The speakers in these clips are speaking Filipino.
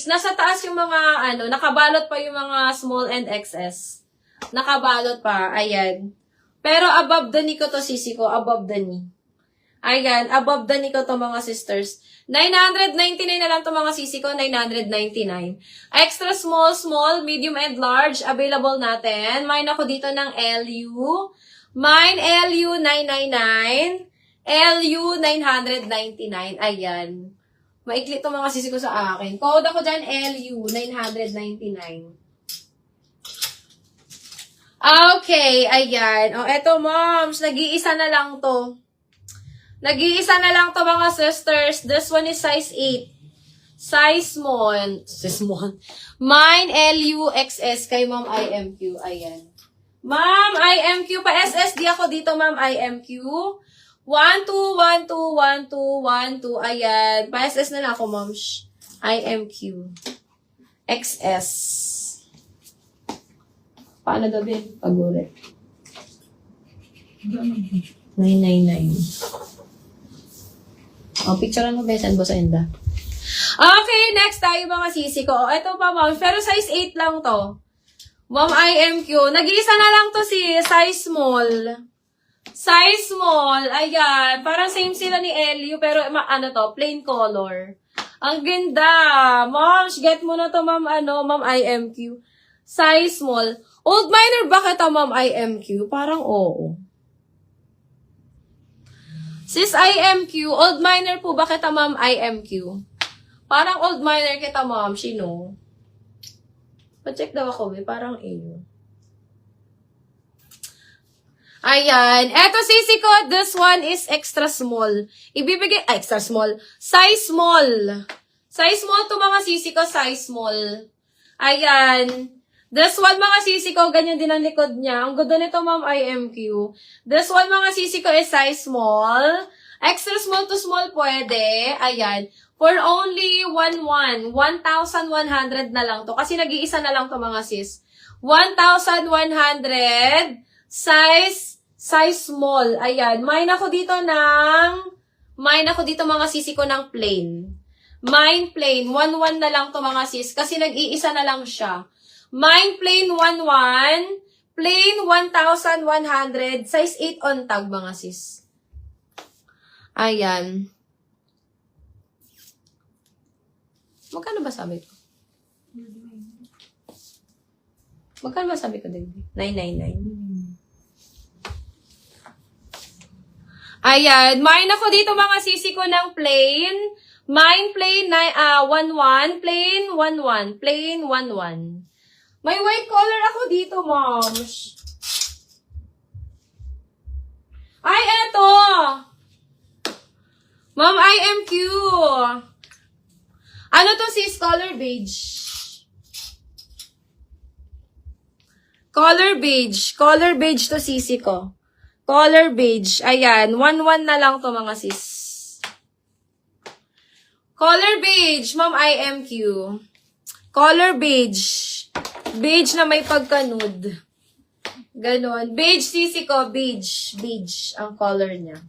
sis, nasa taas yung mga, nakabalot pa yung mga small and XS. Nakabalot pa, ayan. Pero above the knee ko to, sisi ko, above the knee. Ayan, above the knee ko to, mga sisters. 999 na lang to, mga sisi ko, 999. Extra small, small, medium, and large, available natin. Mine ako dito ng LU. Mine, LU 999. LU 999. Ayan. Maikli to, mga sisi ko sa akin. Code ako dyan, LU 999. Okay, ayan. O, eto, moms, nag-iisa na lang to. Nag-iisa na lang to, mga sisters. This one is size 8. Size small. Size small. Mine, LU, XS, kay Ma'am IMQ. Ayan. Ma'am, IMQ, pa SSD ako dito, Ma'am IMQ. 1, 2, 1, 2, 1, 2, 1, 2. Ayan. Pa SS na lang ako, moms. IMQ. XS. Paano daw, Ben? Pag-ulit. 999. O, picturean mo, Ben. Saan ba sa enda? Okay, next tayo, mga sisi ko. Ito pa, ma'am. Pero size 8 lang to. Ma'am IMQ. Nag-iisa na lang to si size small. Size small. Ayan. Parang same sila ni LU. Pero, plain color. Ang ganda. Moms, get mo na to, ma'am, ma'am IMQ. Size small. Old minor ba kita, Ma'am IMQ? Parang oo. Sis IMQ, old minor po ba kita, Ma'am IMQ? Parang old minor kita, Ma'am. Sino? Pa-check daw ako, parang iyo. Ayan. Eto, sisi ko, this one is extra small. Ibibigay, extra small. Size small. Size small to, mga sisi ko, size small. Ayan. This one, mga sisi ko, ganyan din ang likod niya. Ang ganda nito, Ma'am IMQ. This one, mga sisi ko, is size small. Extra small to small pwede. Ayan. For only 1,100 na lang to. Kasi nag-iisa na lang to, mga sis. 1,100. Size small. Ayan. Mine ako dito, mga sisi ko, ng plain. Mine plain. 1,100 na lang to, mga sis. Kasi nag-iisa na lang siya. Mine plain 1,100, plain 1,100, size 8 on tag, mga sis. Ayan. Magkano ba sabi ko? Magkano ba sabi ko din? 999. Ayan. Mine ako dito, mga sisi ko, ng plain. Mine plain 1,100, plain 1,100, plain 1,100. May white color ako dito, moms. Ay, eto. Ma'am IMQ. Ano to, sis? Color beige. Color beige. Color beige to, sisi ko. Color beige. Ayan. 1,100 na lang to, mga sis. Color beige, Ma'am IMQ. Color beige. Beige na may pagka-nude. Ganon. Beige, sisi ko. Beige. Beige ang color niya.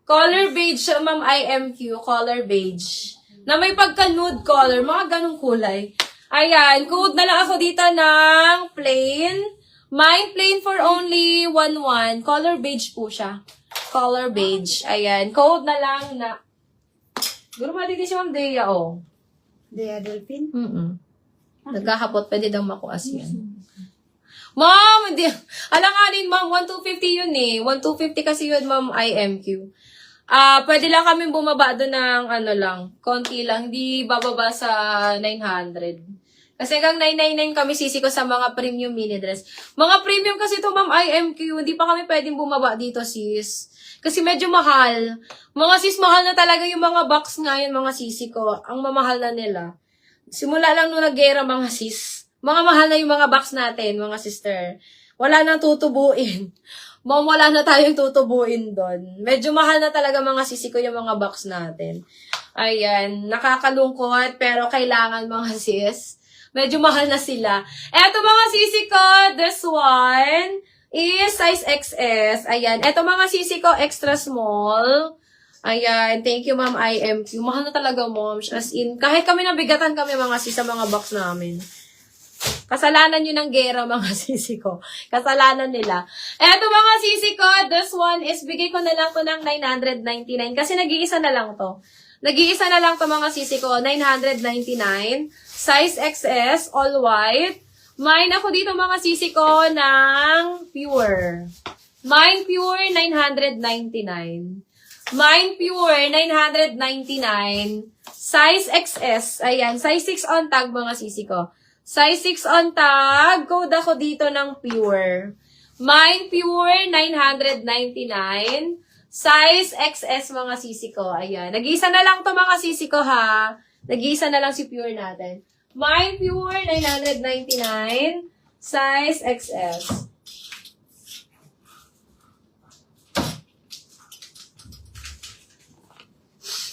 Color beige, Ma'am IMQ. Color beige. Na may pagka-nude color. Mga ganong kulay. Ayan. Code na lang ako dito ng plain. Mine plain for only 1,100. Color beige po siya. Color beige. Ayan. Code na lang na. Guro matindi si Ma'am Dea, oh. Dea Dolphin? Nagkakapot, pwede daw makuas yan. Ma'am, hindi. Alanganin, ma'am, 1,250 yun eh. 1,250 kasi yun, Ma'am IMQ. Pwede lang kami bumaba doon ng konti lang. Hindi bababa sa 900. Kasi hanggang 999 kami sisi ko sa mga premium mini dress. Mga premium kasi to, Ma'am IMQ. Hindi pa kami pwedeng bumaba dito, sis. Kasi medyo mahal. Mga sis, mahal na talaga yung mga box ngayon, mga sisi ko. Ang mamahal na nila. Simula lang nung nag-gera, mga sis. Mga mahal na yung mga box natin, mga sister. Wala nang tutubuin. Ma'am, wala na tayong tutubuin doon. Medyo mahal na talaga, mga sisi ko, yung mga box natin. Ayan. Nakakalungkot, pero kailangan, mga sis. Medyo mahal na sila. Eto, mga sisi ko, this one is size XS. Ayan. Eto, mga sisi ko, extra small. Ayan, thank you, Ma'am IMQ. Mahal na talaga, moms. As in, kahit kami nabigatan kami mga sis sa mga box namin. Kasalanan nyo ng gera, mga sisi ko. Kasalanan nila. Eto mga sisi ko, this one is, bigay ko na lang to ng 999 kasi nag-iisa na lang to. Nag-iisa na lang to mga sisi ko, 999. Size XS, all white. Mine ako dito mga sisi ko ng Pure. Mine Pure, 999. Mine Pure, 999. Size XS. Ayan, size 6 on tag mga sisi ko. Size 6 on tag. Code ako dito ng Pure. Mine Pure, 999. Size XS mga sisi ko. Ayan. Nag-iisa na lang to mga sisi ko ha. Nag-iisa na lang si Pure natin. Mine Pure, 999. Size XS.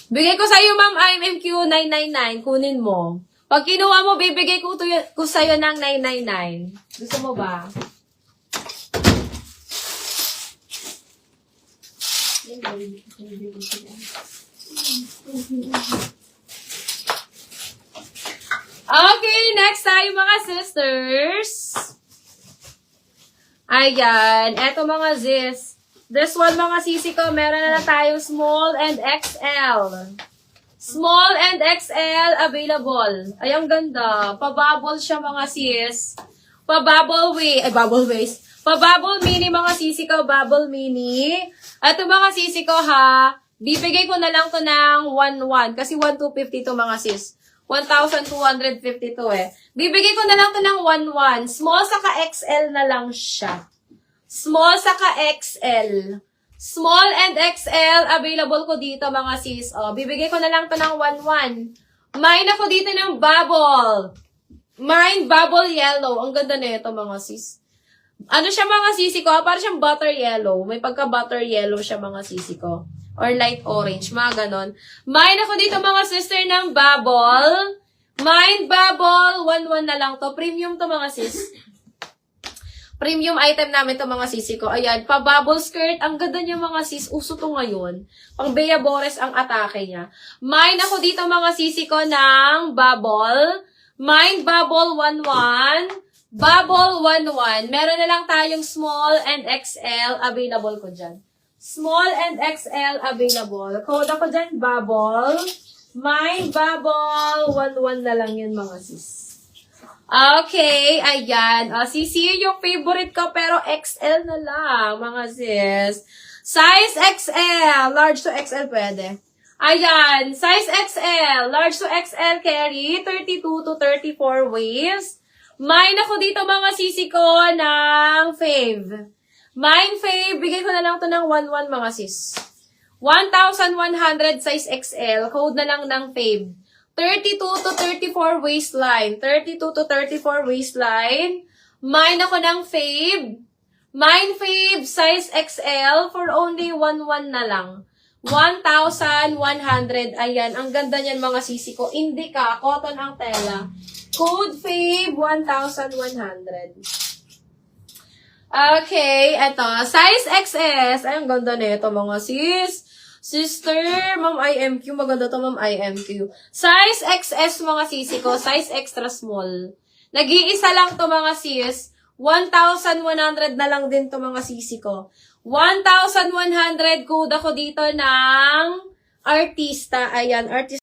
Bigay ko sa'yo, Ma'am IMQ, 999. Kunin mo. Pag kinuha mo, bibigay ko sa'yo ng 999. Gusto mo ba? Okay, next tayo mga sisters. Ayan. Eto mga sis. This one mga sisi ko, meron na tayong small and XL. Small and XL available. Ay, ang ganda. Pa-bubble siya mga sis. Pa-bubble waist. Pa-bubble mini mga sisi ko, bubble mini. At mga sisi ko ha, bibigay ko na lang to ng 1,100. Kasi 1,250 to mga sis. 1,250 to eh. Bibigay ko na lang to ng 1,100. Small saka XL na lang siya. Small saka XL. Small and XL, available ko dito mga sis. O, bibigay ko na lang to ng 1,100. Mine ako dito ng bubble. Mine bubble yellow. Ang ganda na ito mga sis. Ano siya mga sisi ko? Parang siyang butter yellow. May pagka-butter yellow siya mga sisi ko. Or light orange. Mga ganon. Mine ako dito mga sister ng bubble. Mine bubble. 1,100 na lang to. Premium to mga sis. Premium item namin to mga sisi ko. Ayan, pa-bubble skirt. Ang ganda niya mga sis. Uso to ngayon. Pang Bea Bores ang atake niya. Mine ako dito mga sisi ko ng bubble. Mine bubble 1,100. Bubble 1,100. Meron na lang tayong small and XL. Available ko dyan. Small and XL available. Code ako dyan, bubble. Mine bubble 1,100 na lang yun mga sis. Okay, ayan. Sisi yung favorite ko, pero XL na lang, mga sis. Size XL, large to XL pwede. Ayan, size XL, large to XL carry, 32 to 34 waist. Mine ako dito mga sisi ko ng Fave. Mine Fave, bigay ko na lang to ng 1,100 mga sis. 1,100 size XL, code na lang ng Fave. 32 to 34 waistline. 32 to 34 waistline. Mine ako ng Fave. Mine Fave, size XL for only 1,100 na lang. 1,100. Ayan, ang ganda niyan mga sisi ko. Indica, cotton ang tela. Code Fave, 1,100. Okay, eto. Size XS. Ay, ang ganda nito mga sis. Sister, Ma'am IMQ. Maganda to, Ma'am IMQ. Size XS mga sisi ko. Size extra small. Nag-iisa lang to mga sis. 1,100 na lang din to mga sisi ko. 1,100 code ako dito ng artista. Ayan, artista.